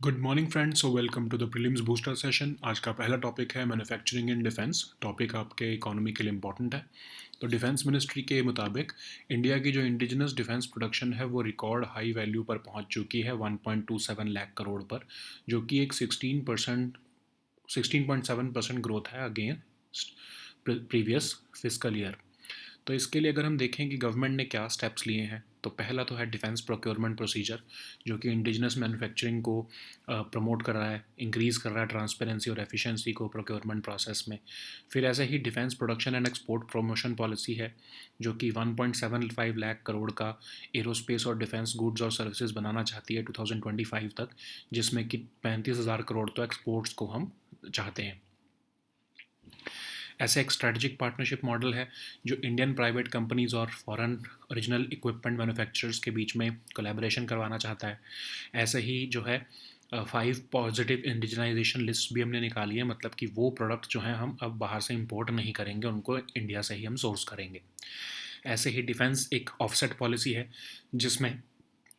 Good morning friends, so welcome to the prelims booster session. आज का पहला topic है मैन्युफैक्चरिंग इन डिफेंस। टॉपिक आपके इकोनॉमी के लिए इंपॉर्टेंट है। तो डिफेंस मिनिस्ट्री के मुताबिक इंडिया की जो इंडिजिनस डिफेंस प्रोडक्शन है वो रिकॉर्ड हाई वैल्यू पर पहुंच चुकी है 1.27 लाख करोड़ पर, जो कि एक 16.7% ग्रोथ है अगेंस्ट प्रीवियस फिजिकल ईयर। तो इसके लिए अगर हम देखें कि गवर्नमेंट ने क्या स्टेप्स लिए हैं, तो पहला तो है डिफेंस प्रोक्योरमेंट प्रोसीजर, जो कि इंडिजिनस मैन्युफैक्चरिंग को प्रमोट कर रहा है, इंक्रीज़ कर रहा है ट्रांसपेरेंसी और एफिशिएंसी को प्रोक्योरमेंट प्रोसेस में। फिर ऐसे ही defence production and export promotion policy है, जो कि 1.75 लाख करोड़ का एरोस्पेस और डिफेंस गुड्स और सर्विसेज बनाना चाहती है 2025 तक, जिसमें कि 35,000 करोड़ तो एक्सपोर्ट्स को हम चाहते हैं। ऐसे एक स्ट्रेटजिक पार्टनरशिप मॉडल है जो इंडियन प्राइवेट कंपनीज और फॉरेन ओरिजिनल इक्विपमेंट मैन्युफैक्चरर्स के बीच में कोलैबोरेशन करवाना चाहता है। ऐसे ही जो है 5 पॉजिटिव इंडिजनाइजेशन लिस्ट भी हमने निकाली है, मतलब कि वो प्रोडक्ट जो हैं हम अब बाहर से इंपोर्ट नहीं करेंगे, उनको इंडिया से ही हम सोर्स करेंगे। ऐसे ही डिफेंस एक ऑफसेट पॉलिसी है, जिसमें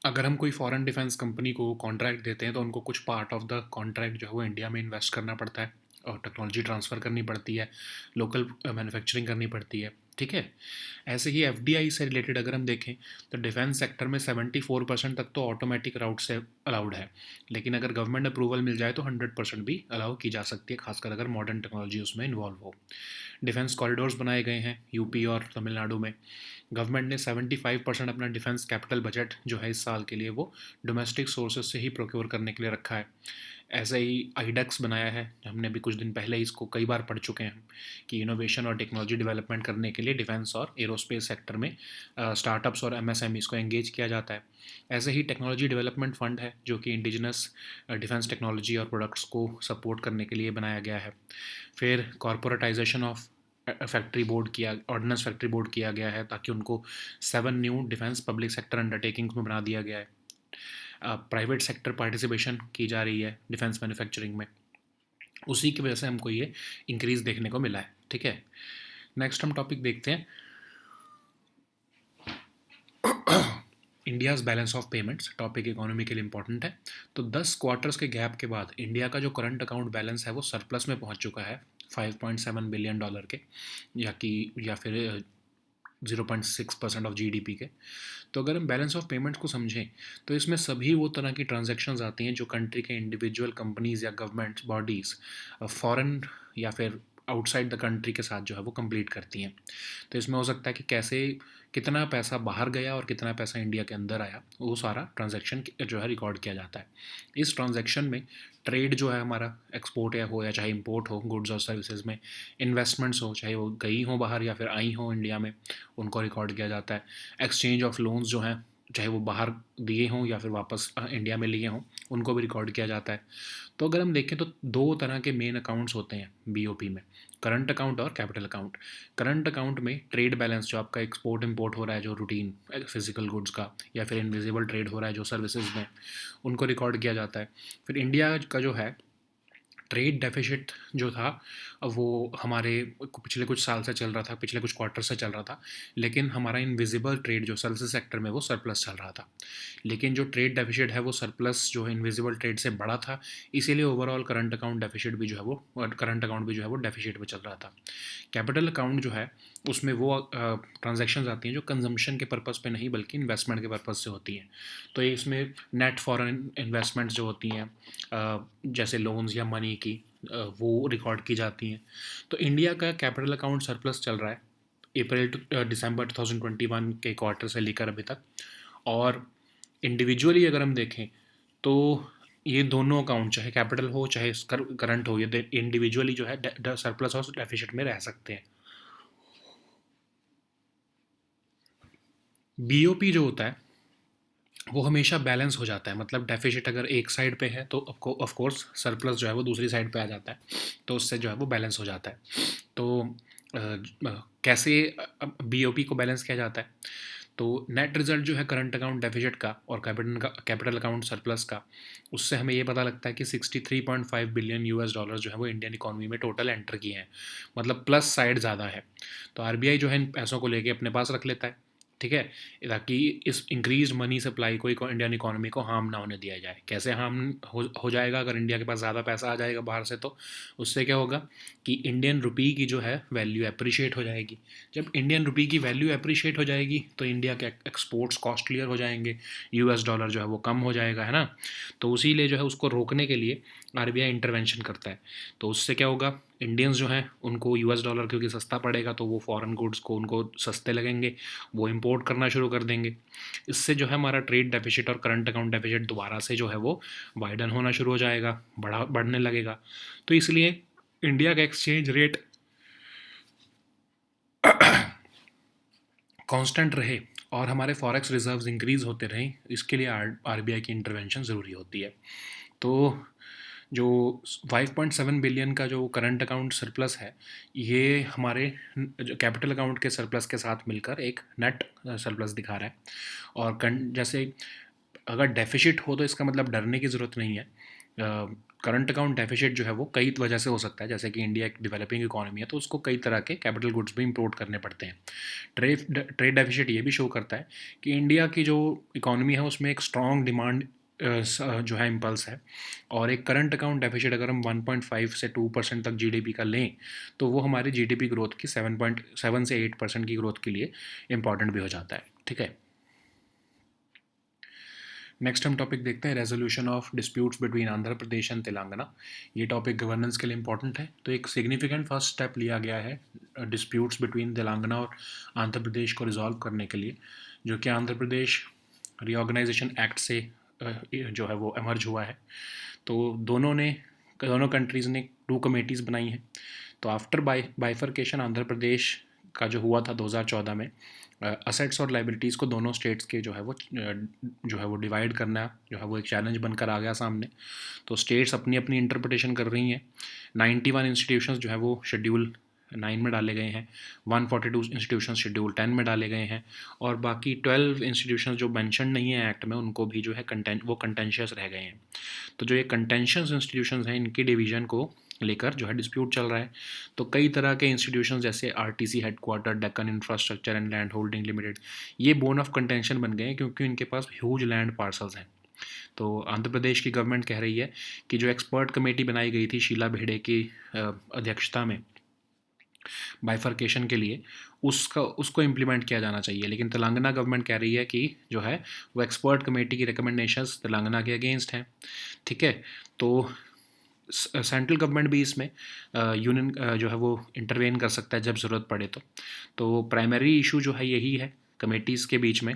अगर हम कोई फॉरेन डिफेंस कंपनी को कॉन्ट्रैक्ट देते हैं तो उनको कुछ पार्ट ऑफ द कॉन्ट्रैक्ट जो है वो इंडिया में इन्वेस्ट करना पड़ता है और टेक्नोलॉजी ट्रांसफ़र करनी पड़ती है, लोकल मैन्युफैक्चरिंग करनी पड़ती है। ठीक है। ऐसे ही एफडीआई से रिलेटेड अगर हम देखें तो डिफेंस सेक्टर में 74% तक तो ऑटोमेटिक राउट से अलाउड है, लेकिन अगर गवर्नमेंट अप्रूवल मिल जाए तो 100% भी अलाउ की जा सकती है, खासकर अगर मॉडर्न टेक्नोलॉजी उसमें इन्वॉल्व हो। डिफेंस कॉरिडोर्स बनाए गए हैं यूपी और तमिलनाडु में। गवर्नमेंट ने 75% अपना डिफेंस कैपिटल बजट जो है इस साल के लिए वो डोमेस्टिक सोर्सेज से ही प्रोक्योर करने के लिए रखा है। ऐसे ही आईडेक्स बनाया है, हमने भी कुछ दिन पहले इसको कई बार पढ़ चुके हैं कि इनोवेशन और टेक्नोलॉजी डेवलपमेंट करने के लिए डिफेंस और एरोस्पेस सेक्टर में स्टार्टअप्स और एमएसएमईज को एंगेज किया जाता है। ऐसे ही टेक्नोलॉजी डेवलपमेंट फंड है, जो कि इंडिजिनस डिफेंस टेक्नोलॉजी और प्रोडक्ट्स को सपोर्ट करने के लिए बनाया गया है। फिर कॉरपोरेटाइजेशन ऑफ फैक्ट्री बोर्ड किया ऑर्डिनेंस फैक्ट्री बोर्ड किया गया है, ताकि उनको 7 new defence public sector undertakings में बना दिया गया है। प्राइवेट सेक्टर पार्टिसिपेशन की जा रही है डिफेंस मैन्युफैक्चरिंग में, उसी की वजह से हमको ये इंक्रीज़ देखने को मिला है। ठीक है। नेक्स्ट हम टॉपिक देखते हैं, India's balance of payments. Topic economy के लिए इंपॉर्टेंट है। तो 10 क्वार्टर्स के गैप के बाद इंडिया का जो करंट अकाउंट बैलेंस है वो सरप्लस में पहुंच चुका है 5.7 बिलियन डॉलर के, या फिर 0.6% ऑफ जीडीपी के। तो अगर हम बैलेंस ऑफ पेमेंट्स को समझें तो इसमें सभी वो तरह की ट्रांजैक्शंस आती हैं जो कंट्री के इंडिविजुअल कंपनीज़ या गवर्नमेंट बॉडीज़ फॉरेन या फिर आउटसाइड द कंट्री के साथ जो है वो कंप्लीट करती हैं। तो इसमें हो सकता है कि कैसे कितना पैसा बाहर गया और कितना पैसा इंडिया के अंदर आया, वो सारा ट्रांजैक्शन जो है रिकॉर्ड किया जाता है। इस ट्रांजैक्शन में ट्रेड जो है हमारा, एक्सपोर्ट या चाहे इंपोर्ट हो गुड्स और सर्विसेज में, इन्वेस्टमेंट्स हो चाहे वो गई हो बाहर या फिर आई हो इंडिया में, उनको रिकॉर्ड किया जाता है। एक्सचेंज ऑफ लोन्स जो हैं, चाहे वो बाहर दिए हों या फिर वापस इंडिया में लिए हों, उनको भी रिकॉर्ड किया जाता है। तो अगर हम देखें तो दो तरह के मेन अकाउंट्स होते हैं बीओपी में, करंट अकाउंट और कैपिटल अकाउंट। करंट अकाउंट में ट्रेड बैलेंस जो आपका एक्सपोर्ट इंपोर्ट हो रहा है, जो रूटीन फिजिकल गुड्स का, या फिर इनविजिबल ट्रेड हो रहा है जो सर्विसेज में, उनको रिकॉर्ड किया जाता है। फिर इंडिया का जो है ट्रेड डेफिसिट जो था, अब वो हमारे पिछले कुछ साल से चल रहा था, पिछले कुछ क्वार्टर से चल रहा था, लेकिन हमारा इनविजिबल ट्रेड जो सर्विसेज सेक्टर में वो सरप्लस चल रहा था। लेकिन जो ट्रेड डेफिसिट है वो सरप्लस जो है इनविजिबल ट्रेड से बड़ा था, इसीलिए ओवरऑल करंट अकाउंट डेफिसिट भी जो है वो करंट अकाउंट भी जो है वो डेफिसिट में चल रहा था। कैपिटल अकाउंट जो है उसमें वो ट्रांजैक्शंस आती हैं जो कंजम्पशन के पर्पज़ पे नहीं बल्कि इन्वेस्टमेंट के पर्पज़ से होती हैं। तो ये इसमें नेट फॉरेन इन्वेस्टमेंट्स जो होती हैं, जैसे लोन्स या मनी की, वो रिकॉर्ड की जाती हैं। तो इंडिया का कैपिटल अकाउंट सरप्लस चल रहा है अप्रैल टू दिसंबर 2021 के क्वार्टर से लेकर अभी तक। और इंडिविजुअली अगर हम देखें तो ये दोनों अकाउंट, चाहे कैपिटल हो चाहे करंट हो, ये इंडिविजुअली जो है सरप्लस और डेफिसिट में रह सकते हैं। बीओपी जो होता है वो हमेशा बैलेंस हो जाता है, मतलब डेफिसिट अगर एक साइड पे है तो ऑफ कोर्स सरप्लस जो है वो दूसरी साइड पे आ जाता है, तो उससे जो है वो बैलेंस हो जाता है। तो कैसे बीओपी को बैलेंस किया जाता है, तो नेट रिजल्ट जो है करंट अकाउंट डेफिसिट का और कैपिटल अकाउंट सरप्लस का, उससे हमें ये पता लगता है कि 63.5 बिलियन यूएस डॉलर जो है वो इंडियन इकोनॉमी में टोटल एंटर किए हैं, मतलब प्लस साइड ज़्यादा है। तो आरबीआई जो है इन पैसों को लेके अपने पास रख लेता है, ठीक है, ताकि इस इंक्रीज मनी सप्लाई को इंडियन इकोनॉमी को हार्म ना होने दिया जाए। कैसे हार्म हो जाएगा? अगर इंडिया के पास ज़्यादा पैसा आ जाएगा बाहर से, तो उससे क्या होगा कि इंडियन रुपी की जो है वैल्यू अप्रिशिएट हो जाएगी। जब इंडियन रुपी की वैल्यू अप्रिशिएट हो जाएगी तो इंडिया के एक्सपोर्ट्स कॉस्टलियर हो जाएंगे, यूएस डॉलर जो है वो कम हो जाएगा, है ना। तो उसी लिए जो है उसको रोकने के लिए आरबीआई इंटरवेंशन करता है। तो उससे क्या होगा, इंडियंस जो हैं उनको यूएस डॉलर क्योंकि सस्ता पड़ेगा तो वो फॉरेन गुड्स को उनको सस्ते लगेंगे, वो इंपोर्ट करना शुरू कर देंगे। इससे जो है हमारा ट्रेड डेफिसिट और करंट अकाउंट डेफिसिट दोबारा से जो है वो वाइडन होना शुरू हो जाएगा, बढ़ने लगेगा। तो इसलिए इंडिया का एक्सचेंज रेट कांस्टेंट रहे और हमारे फॉरेक्स रिजर्व्स इंक्रीज होते रहें, इसके लिए आरबीआई की इंटरवेंशन ज़रूरी होती है। तो जो 5.7 बिलियन का जो करंट अकाउंट सरप्लस है, ये हमारे जो कैपिटल अकाउंट के सरप्लस के साथ मिलकर एक नेट सरप्लस दिखा रहा है। और जैसे अगर डेफिसिट हो तो इसका मतलब डरने की ज़रूरत नहीं है। करंट अकाउंट डेफिसिट जो है वो कई वजह से हो सकता है, जैसे कि इंडिया एक डेवलपिंग इकोनॉमी है तो उसको कई तरह के कैपिटल गुड्स भी इंपोर्ट करने पड़ते हैं। ट्रेड डेफिसिट ये भी शो करता है कि इंडिया की जो इकोनॉमी है उसमें एक स्ट्रॉन्ग डिमांड जो है इम्पल्स है। और एक करंट अकाउंट डेफिसिट अगर हम 1.5 से 2% तक जीडीपी का लें तो वो हमारी जीडीपी ग्रोथ की 7.7 से 8% की ग्रोथ के लिए इंपॉर्टेंट भी हो जाता है। ठीक है, नेक्स्ट हम टॉपिक देखते हैं, resolution of disputes between Andhra Pradesh and Telangana. ये टॉपिक गवर्नेंस के लिए इंपॉर्टेंट है। तो एक सिग्निफिकेंट फर्स्ट स्टेप लिया गया है डिस्प्यूट्स बिटवीन तेलंगाना और आंध्र प्रदेश को रिजॉल्व करने के लिए, जो कि आंध्र प्रदेश रीऑर्गेनाइजेशन एक्ट से जो है वो एमर्ज हुआ है। तो दोनों कंट्रीज़ ने 2 कमेटीज़ बनाई हैं। तो आफ्टर बाइफर्केशन आंध्र प्रदेश का जो हुआ था 2014 में, असेट्स और लाइबिलिटीज़ को दोनों स्टेट्स के जो है वो डिवाइड करना जो है वो एक चैलेंज बनकर आ गया सामने। तो स्टेट्स अपनी अपनी इंटरप्रिटेशन कर रही हैं। 91 इंस्टीट्यूशंस जो है वो शेड्यूल 9 में डाले गए हैं, 142 इंस्टीट्यूशन शेड्यूल 10 में डाले गए हैं, और बाकी 12 इंस्टीट्यूशन जो मैंशन नहीं है एक्ट में उनको भी जो है कंटेंशियस रह गए हैं। तो जो ये कंटेंशियस इंस्टीट्यूशंस हैं इनकी डिवीज़न को लेकर जो है डिस्प्यूट चल रहा है। तो कई तरह के इंस्टीट्यूशंस जैसे RTC headquarter, Deccan infrastructure and land holding limited, ये बोन ऑफ कंटेंशन बन गए हैं क्योंकि इनके पास ह्यूज लैंड पार्सल्स हैं। तो आंध्र प्रदेश की गवर्नमेंट कह रही है कि जो एक्सपर्ट कमेटी बनाई गई थी शीला भेड़े की अध्यक्षता में बाइफर्केशन के लिए, उसको इम्प्लीमेंट किया जाना चाहिए। लेकिन तेलंगाना गवर्नमेंट कह रही है कि जो है वो एक्सपर्ट कमेटी की रिकमेंडेशंस तेलंगाना के अगेंस्ट हैं। ठीक है, तो सेंट्रल गवर्नमेंट भी इसमें यूनियन जो है वो इंटरवेन कर सकता है जब ज़रूरत पड़े। तो प्राइमरी इशू जो है यही है कमेटीज़ के बीच में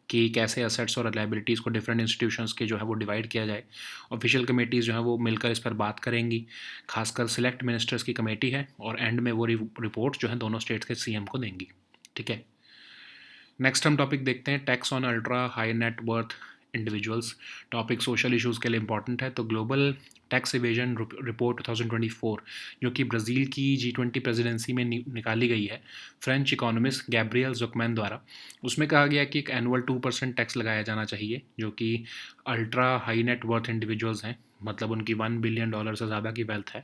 कि कैसे असेट्स और लाइबिलिटीज़ को डिफरेंट इंस्टीट्यूशंस के जो है वो डिवाइड किया जाए। ऑफिशियल कमेटीज़ जो है वो मिलकर इस पर बात करेंगी, खासकर सिलेक्ट मिनिस्टर्स की कमेटी है, और एंड में वो रिपोर्ट जो है दोनों स्टेट्स के सीएम को देंगी। ठीक है, नेक्स्ट हम टॉपिक देखते हैं, tax on ultra high net worth individuals. Topic social issues के लिए इंपॉर्टेंट है। तो ग्लोबल टैक्स इवेजन रिपोर्ट 2024 जो कि ब्राज़ील की G20 प्रेसिडेंसी में निकाली गई है फ्रेंच इकोनॉमिस्ट गैब्रियल ज़ुकमैन द्वारा, उसमें कहा गया कि एक एनुअल 2% टैक्स लगाया जाना चाहिए जो कि ultra high net worth individuals हैं, मतलब उनकी $1 बिलियन से ज़्यादा की वेल्थ है।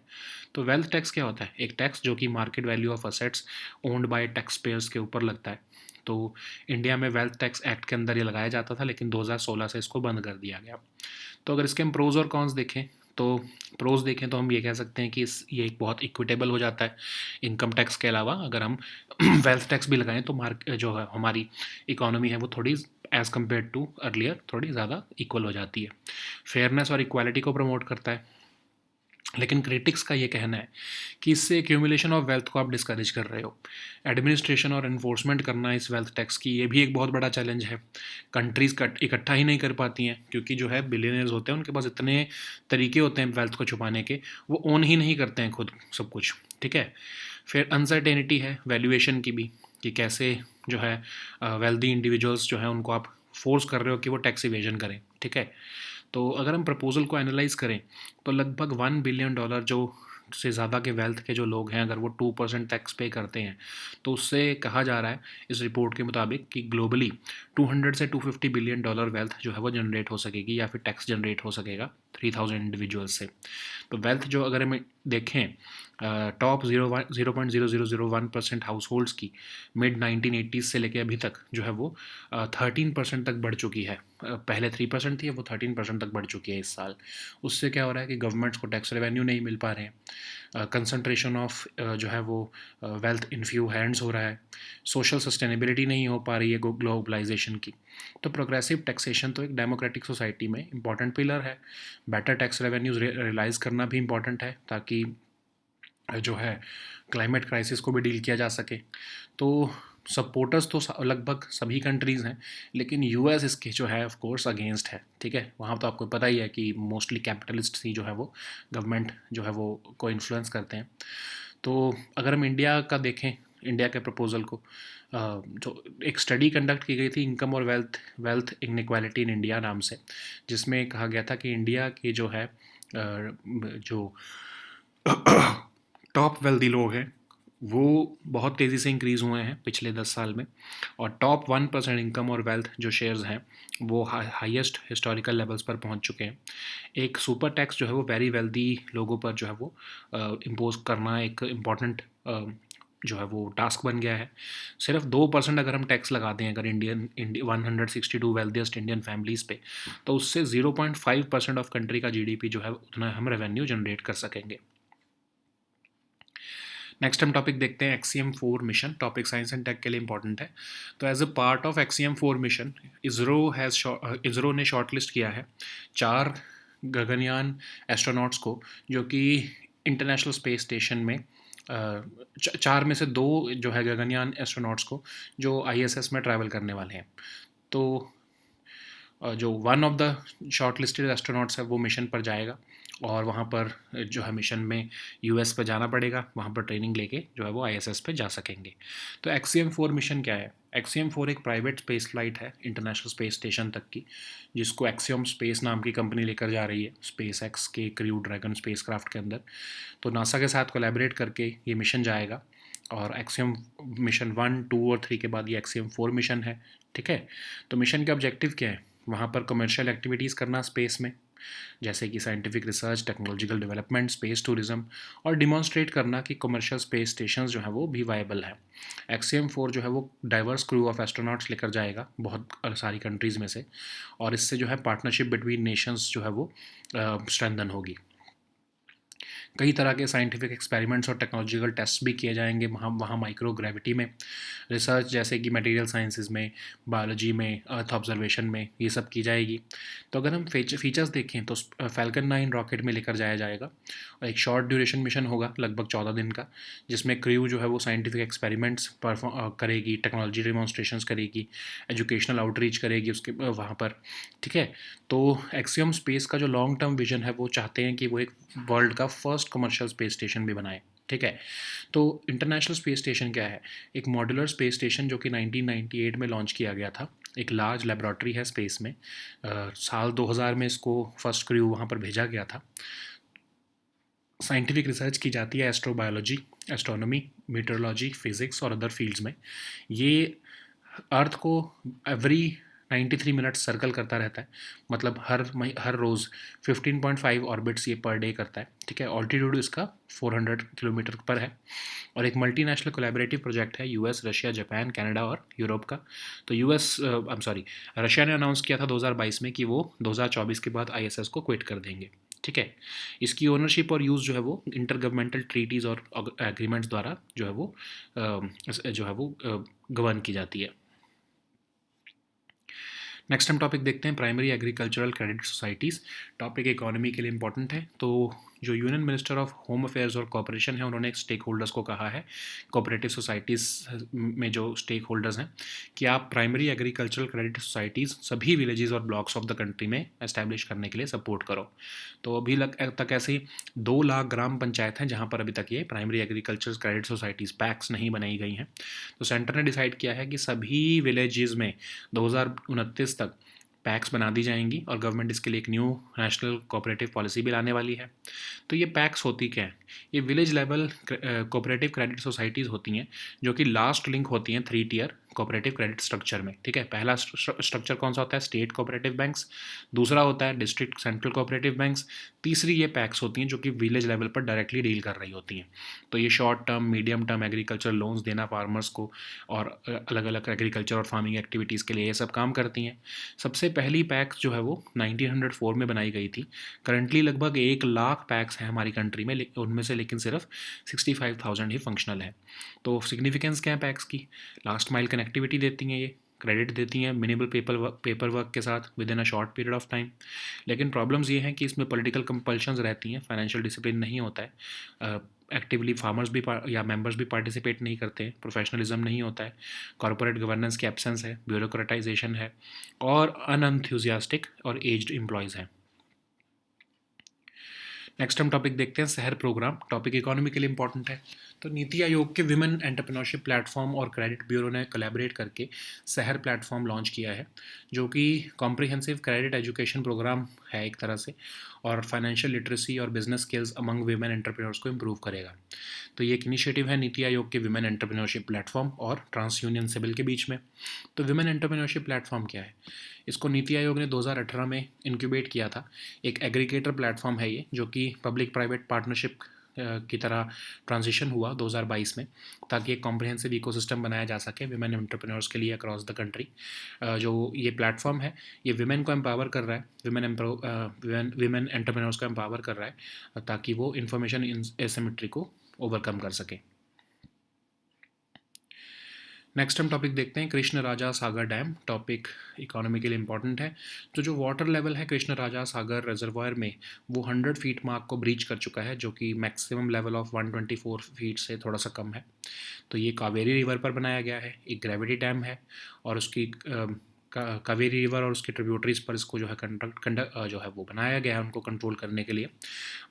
तो वेल्थ टैक्स क्या होता है? एक टैक्स जो कि market value of assets owned by tax payers के ऊपर लगता है। तो इंडिया में वेल्थ टैक्स एक्ट के अंदर ये लगाया जाता था, लेकिन 2016 से इसको बंद कर दिया गया। तो अगर इसके हम प्रोज और कॉन्स देखें तो प्रोज देखें तो हम ये कह सकते हैं कि ये एक बहुत इक्विटेबल हो जाता है इनकम टैक्स के अलावा। अगर हम वेल्थ टैक्स भी लगाएं तो जो है हमारी इकोनॉमी है वो थोड़ी एज़ कम्पेयर टू अर्लियर थोड़ी ज़्यादा इक्वल हो जाती है। फेयरनेस और इक्वालिटी को प्रमोट करता है। लेकिन क्रिटिक्स का ये कहना है कि इससे एक्यूमुलेशन ऑफ वेल्थ को आप डिस्करेज कर रहे हो। एडमिनिस्ट्रेशन और इन्फोर्समेंट करना इस वेल्थ टैक्स की ये भी एक बहुत बड़ा चैलेंज है। कंट्रीज़ इकट्ठा ही नहीं कर पाती हैं क्योंकि जो है बिलियनर्स होते हैं उनके पास इतने तरीके होते हैं वेल्थ को छुपाने के, वो ओन ही नहीं करते हैं खुद सब कुछ। ठीक है, फिर अनसर्टेनिटी है वैल्यूएशन की भी कि कैसे जो है वेल्दी इंडिविजुअल्स जो है उनको आप फोर्स कर रहे हो कि वो टैक्स इवेजन करें। ठीक है, तो अगर हम प्रपोजल को एनालाइज करें तो लगभग $1 बिलियन जो से ज़्यादा के वेल्थ के जो लोग हैं अगर वो 2% टैक्स पे करते हैं तो उससे कहा जा रहा है इस रिपोर्ट के मुताबिक कि ग्लोबली 200 से $250 बिलियन वेल्थ जो है वो जनरेट हो सकेगी या फिर टैक्स जनरेट हो सकेगा 3000 इंडिविजुअल्स से। तो वेल्थ जो अगर हम देखें टॉप 0.0001% हाउस होल्ड्स की मिड 1980s से लेके अभी तक जो है वो 13% तक बढ़ चुकी है। पहले 3% थी, वो 13% तक बढ़ चुकी है इस साल। उससे क्या हो रहा है कि गवर्नमेंट्स को टैक्स रेवेन्यू नहीं मिल पा रहे हैं, कंसंट्रेशन ऑफ जो है वो वेल्थ इन फ्यू हैंड्स हो रहा है, सोशल सस्टेनेबिलिटी नहीं हो पा रही है ग्लोबलाइजेशन की। तो प्रोग्रेसिव टैक्सेशन तो एक डेमोक्रेटिक सोसाइटी में इंपॉर्टेंट पिलर है। बेटर टैक्स रेवेन्यूज रियलाइज करना भी इंपॉर्टेंट है ताकि जो है क्लाइमेट क्राइसिस को भी डील किया जा सके। तो सपोर्टर्स तो लगभग सभी कंट्रीज़ हैं, लेकिन यूएस इसके जो है ऑफ कोर्स अगेंस्ट है। ठीक है, वहाँ तो आपको पता ही है कि मोस्टली कैपिटलिस्ट ही जो है वो गवर्नमेंट जो है वो को इन्फ्लुएंस करते हैं। तो अगर हम इंडिया का देखें, इंडिया के प्रपोजल को, जो एक स्टडी कंडक्ट की गई थी इनकम और वेल्थ इनइक्वालिटी इन इंडिया नाम से, जिसमें कहा गया था कि इंडिया के जो है जो टॉप वेल्दी लोग हैं वो बहुत तेज़ी से इंक्रीज़ हुए हैं पिछले 10 साल में, और टॉप 1% इनकम और वेल्थ जो शेयर्स हैं वो हाईएस्ट हिस्टोरिकल लेवल्स पर पहुंच चुके हैं। एक सुपर टैक्स जो है वो वेरी वेल्दी लोगों पर जो है वो इम्पोज करना एक इम्पॉर्टेंट जो है वो टास्क बन गया है। सिर्फ 2% अगर हम टैक्स लगा दें अगर इंडियन 162 वेल्दियस्ट इंडियन फैमिलीज़ पे, तो उससे 0.5% ऑफ कंट्री का जीडीपी जो है उतना हम रेवेन्यू जनरेट कर सकेंगे। नेक्स्ट हम टॉपिक देखते हैं XCM4 mission. Topic science and tech के लिए इंपॉर्टेंट है। तो as a part of XCM4 mission ISRO ने शॉर्टलिस्ट किया है 4 गगनयान एस्ट्रोनॉट्स को, जो कि इंटरनेशनल स्पेस स्टेशन में 4 में से 2 जो है गगनयान एस्ट्रोनॉट्स को जो ISS में ट्रैवल करने वाले हैं। तो जो one of the short listed astronauts है वो मिशन पर जाएगा और वहाँ पर जो है मिशन में US पर जाना पड़ेगा, वहाँ पर ट्रेनिंग लेके जो है वो ISS पे जा सकेंगे। तो XCM4 मिशन क्या है? XCM4 एक प्राइवेट स्पेस फ्लाइट है इंटरनेशनल स्पेस स्टेशन तक की, जिसको एक्सियम स्पेस नाम की कंपनी लेकर जा रही है स्पेस एक्स के क्रू ड्रैगन स्पेस क्राफ्ट के अंदर। तो नासा के साथ कोलैबोरेट करके ये मिशन जाएगा, और एक्सियम मिशन 1, 2 और 3 के बाद ये XCM4 मिशन है। ठीक है, तो मिशन के ऑब्जेक्टिव क्या है? वहाँ पर कमर्शियल एक्टिविटीज़ करना स्पेस में, जैसे कि scientific research, technological development, space tourism, और डिमॉन्स्ट्रेट करना कि कमर्शियल स्पेस स्टेशन जो है वो भी वायबल है। XCM4 जो है वो डाइवर्स क्रू ऑफ एस्ट्रोनॉट्स लेकर जाएगा बहुत सारी कंट्रीज़ में से, और इससे जो है पार्टनरशिप बिटवीन नेशंस जो है वो स्ट्रेंथन होगी। कई तरह के साइंटिफिक एक्सपेरिमेंट्स और टेक्नोलॉजिकल टेस्ट भी किए जाएंगे वहाँ माइक्रो ग्रेविटी में, रिसर्च जैसे कि मटेरियल साइंसेज में, बायोलॉजी में, अर्थ ऑब्जर्वेशन में, ये सब की जाएगी। तो अगर हम फीचर्स देखें तो फैल्कन 9 रॉकेट में लेकर जाया जाएगा, और एक शॉर्ट ड्यूरेशन मिशन होगा लगभग 14 दिन का, जिसमें क्रू जो है वो साइंटिफिक एक्सपेरिमेंट्स करेगी, टेक्नोलॉजी डिमॉन्स्ट्रेशंस करेगी, एजुकेशनल आउटरीच करेगी उसके वहाँ पर। ठीक है, तो एक्सियम स्पेस का जो लॉन्ग टर्म विजन है वो चाहते हैं कि वो एक वर्ल्ड का फर्स्ट कमर्शियल स्पेस स्टेशन भी बनाए। ठीक है, तो इंटरनेशनल स्पेस स्टेशन क्या है? एक मॉड्यूलर स्पेस स्टेशन जो कि 1998 में लॉन्च किया गया था। एक लार्ज लेबोरेटरी है स्पेस में। साल 2000 में इसको फर्स्ट क्रू वहाँ पर भेजा गया था। साइंटिफिक रिसर्च की जाती है एस्ट्रोबायोलॉजी, एस्ट्रोनॉमी, मीटरोलॉजी, फिज़िक्स और अदर फील्ड्स में। ये अर्थ को एवरी 93 मिनट्स सर्कल करता रहता है, मतलब हर रोज़ 15.5 ऑर्बिट्स ये पर डे करता है। ठीक है, ऑल्टीट्यूड इसका 400 किलोमीटर पर है, और एक मल्टीनेशनल कोलैबोरेटिव प्रोजेक्ट है US, रशिया, जापान, कनाडा और यूरोप का। तो रशिया ने अनाउंस किया था 2022 में कि वो 2024 के बाद ISS को क्विट कर देंगे। ठीक है, इसकी ओनरशिप और यूज़ जो है वो इंटर गवर्नमेंटल ट्रीटीज़ और एग्रीमेंट्स द्वारा जो है वो गवर्न की जाती है। नेक्स्ट हम टॉपिक देखते हैं primary agricultural credit societies. Topic economy के लिए इंपॉर्टेंट है। तो जो union minister of home affairs और कॉपरेशन है, उन्होंने स्टेक होल्डर्स को कहा है, कोऑपरेटिव सोसाइटीज़ में जो स्टेक होल्डर्स हैं, कि आप प्राइमरी एग्रीकल्चरल क्रेडिट सोसाइटीज़ सभी विलेजेस और ब्लॉक्स ऑफ द कंट्री में एस्टैब्लिश करने के लिए सपोर्ट करो। तो अभी तक ऐसे 2 लाख ग्राम पंचायत हैं जहाँ पर अभी तक ये primary agricultural credit societies PACS नहीं बनाई गई हैं। तो सेंटर ने डिसाइड किया है कि सभी विलेजेस में 2029 तक पैक्स बना दी जाएंगी, और गवर्नमेंट इसके लिए एक न्यू नेशनल कोऑपरेटिव पॉलिसी भी लाने वाली है। तो ये पैक्स होती क्या है? ये village level cooperative credit societies होती हैं, जो कि लास्ट लिंक होती हैं 3 टियर कोऑपरेटिव क्रेडिट स्ट्रक्चर में, ठीक है। पहला स्ट्रक्चर कौन सा होता है, स्टेट कोऑपरेटिव बैंक्स, दूसरा होता है डिस्ट्रिक्ट सेंट्रल कोऑपरेटिव बैंक्स, तीसरी ये पैक्स होती हैं जो कि विलेज लेवल पर डायरेक्टली डील कर रही होती हैं। तो ये short term medium term agriculture loans देना फार्मर्स को और अलग अलग एग्रीकल्चर और फार्मिंग एक्टिविटीज़ के लिए ये सब काम करती हैं। सबसे पहली पैक्स जो है वो 1904 में बनाई गई थी। करंटली लगभग 1 लाख पैक्स हैं हमारी कंट्री में, उनमें से लेकिन सिर्फ 65,000 ही फंक्शनल है। तो सिग्निफिकेंस क्या है पैक्स की, लास्ट माइल कनेक्टिविटी देती हैं, ये क्रेडिट देती हैं मिनिमल पेपर वर्क के साथ with in a short period of time. लेकिन प्रॉब्लम्स ये हैं कि इसमें पॉलिटिकल कंपल्शंस रहती हैं, फाइनेंशियल डिसिप्लिन नहीं होता है, एक्टिवली फार्मर्स भी या मेंबर्स भी पार्टिसिपेट नहीं करते हैं, प्रोफेशनलिज्म नहीं होता है, कॉर्पोरेट गवर्नेंस की एब्सेंस है, ब्यूरोक्रेटाइजेशन है और अनएंथुजियास्टिक और एज्ड एम्प्लॉयज़ हैं। नेक्स्ट हम टॉपिक देखते हैं शहर प्रोग्राम। टॉपिक इकोनॉमी के लिए इंपॉर्टेंट है। तो नीति आयोग के विमेन एंटरप्रेन्योरशिप प्लेटफॉर्म और क्रेडिट ब्यूरो ने कोलैबोरेट करके शहर प्लेटफॉर्म लॉन्च किया है, जो कि कॉम्प्रिहेंसिव क्रेडिट एजुकेशन प्रोग्राम है एक तरह से, और फाइनेंशियल लिटरेसी और business skills among women entrepreneurs को इम्प्रूव करेगा। तो ये एक इनिशिएटिव है नीति आयोग के विमेन एंटरप्रेन्योरशिप प्लेटफॉर्म और ट्रांस यूनियन सिविल के बीच में। तो विमेन एंटरप्रेन्योरशिप प्लेटफॉर्म क्या है, इसको नीति आयोग ने 2018 में इंक्यूबेट किया था। एक एग्रीगेटर प्लेटफॉर्म है ये, जो कि पब्लिक प्राइवेट पार्टनरशिप की तरह ट्रांजिशन हुआ 2022 में, ताकि एक कॉम्प्रिहेंसिव इकोसिस्टम बनाया जा सके विमेन एंटरप्रेन्योर्स के लिए अक्रॉस द कंट्री। जो ये प्लेटफॉर्म है ये विमेन को एम्पावर कर रहा है, विमेन एंटरप्रेन्योर्स को एम्पावर कर रहा है, ताकि वो इंफॉर्मेशन एसिमेट्री को ओवरकम कर सके। नेक्स्ट हम टॉपिक देखते हैं कृष्ण राजा सागर डैम। टॉपिक इकोनॉमी के लिए इंपॉर्टेंट है। तो जो वाटर लेवल है कृष्ण राजा सागर रिजर्वायर में, वो 100 फीट मार्क को ब्रीच कर चुका है, जो कि मैक्सिमम लेवल ऑफ 124 फीट से थोड़ा सा कम है। तो ये कावेरी रिवर पर बनाया गया है, एक ग्रेविटी डैम है, और उसकी कावेरी रिवर और उसकी ट्रिब्यूटरीज पर इसको जो है जो है वो बनाया गया है उनको कंट्रोल करने के लिए।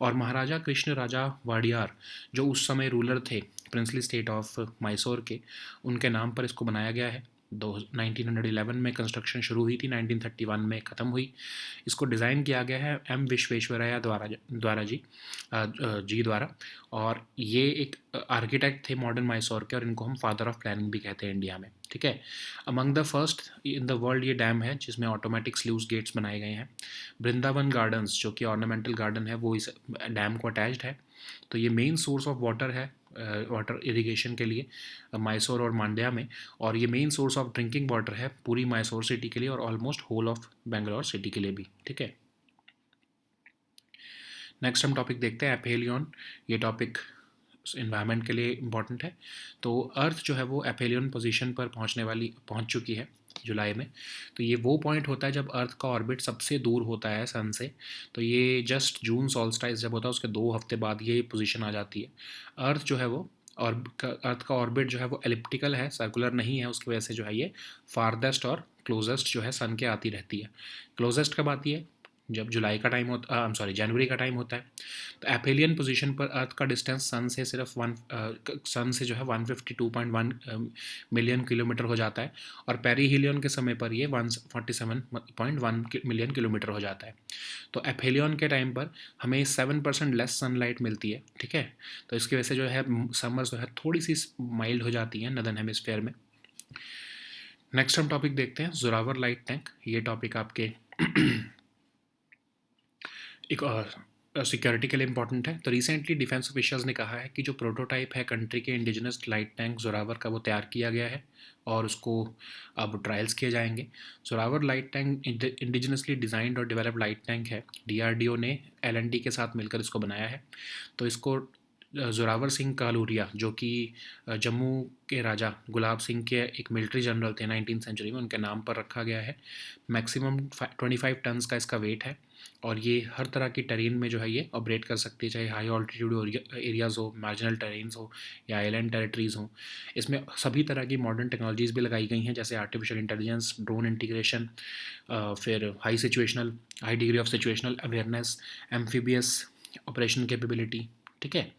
और महाराजा कृष्ण राजा वाडियार जो उस समय रूलर थे प्रिंसली स्टेट ऑफ मैसूर के, उनके नाम पर इसको बनाया गया है। 1911 में कंस्ट्रक्शन शुरू हुई थी, 1931 में ख़त्म हुई। इसको डिज़ाइन किया गया है एम विश्वेश्वरैया द्वारा, और ये एक आर्किटेक्ट थे मॉडर्न मैसूर के, और इनको हम फादर ऑफ प्लानिंग भी कहते हैं इंडिया में, ठीक है। Among the first in the world ये डैम है जिसमें ऑटोमेटिक स्लूस गेट्स बनाए गए हैं। वृंदावन गार्डन्स जो कि ऑर्नामेंटल गार्डन है वो इस डैम को अटैच्ड है। तो ये मेन सोर्स ऑफ वाटर है, वाटर इरिगेशन के लिए मैसूर और मांड्या में, और ये main source of drinking water है पूरी मैसूर सिटी के लिए और almost whole of Bangalore city के लिए भी, ठीक है। नेक्स्ट हम टॉपिक देखते हैं एपेलियन। ये टॉपिक इन्वायरमेंट के लिए इम्पॉर्टेंट है। तो अर्थ जो है वो एपेलियन पोजीशन पर पहुंच चुकी है जुलाई में। तो ये वो पॉइंट होता है जब अर्थ का ऑर्बिट सबसे दूर होता है सन से। तो ये जस्ट जून सॉल्स्टाइस जब होता है उसके 2 हफ्ते बाद ये पोजीशन आ जाती है। अर्थ जो है वो, और अर्थ का ऑर्बिट जो है वो एलिप्टिकल है, सर्कुलर नहीं है, उसकी वजह से जो है ये फारदेस्ट और क्लोजेस्ट जो है सन के आती रहती है। क्लोजेस्ट कब आती है, जब जुलाई का टाइम होता जनवरी का टाइम होता है। तो एपेलियन पोजीशन पर अर्थ का डिस्टेंस सन से सिर्फ सन से जो है 152.1 मिलियन किलोमीटर हो जाता है, और पेरीहिलियन के समय पर ये 147.1 मिलियन किलोमीटर हो जाता है। तो एपेलियन के टाइम पर हमें 7% लेस सनलाइट मिलती है, ठीक है। तो इसकी वजह से जो है समर्स जो है थोड़ी सी माइल्ड हो जाती हैं नदर्न हेमिस्फेयर में। नेक्स्ट हम टॉपिक देखते हैं जोरावर लाइट टैंक। ये टॉपिक आपके एक सिक्योरिटी के लिए इंपॉर्टेंट है। तो रिसेंटली डिफेंस ऑफिशियल्स ने कहा है कि जो प्रोटोटाइप है कंट्री के इंडिजिनस लाइट टैंक जोरावर का, वो तैयार किया गया है और उसको अब ट्रायल्स किए जाएंगे। Zorawar light tank indigenously designed और डेवलप लाइट टैंक है। डीआरडीओ ने एलएनटी के साथ मिलकर इसको बनाया है। तो इसको जोरावर सिंह कालूरिया जो कि जम्मू के राजा गुलाब सिंह के एक मिलिट्री जनरल थे 19th सेंचुरी में, उनके नाम पर रखा गया है। मैक्सिमम 25 टन्स का इसका वेट है, और ये हर तरह की टेरेन में जो है ये ऑपरेट कर सकती है, चाहे हाई ऑल्टीट्यूड एरियाज़ हो, मार्जिनल टेरेन्स हो या आइलैंड टेरिटरीज़ हो। इसमें सभी तरह की मॉडर्न टेक्नोलॉजीज़ भी लगाई गई हैं, जैसे आर्टिफिशियल इंटेलिजेंस, ड्रोन इंटीग्रेशन, फिर high degree of situational awareness, amphibious operation capability, ठीक है।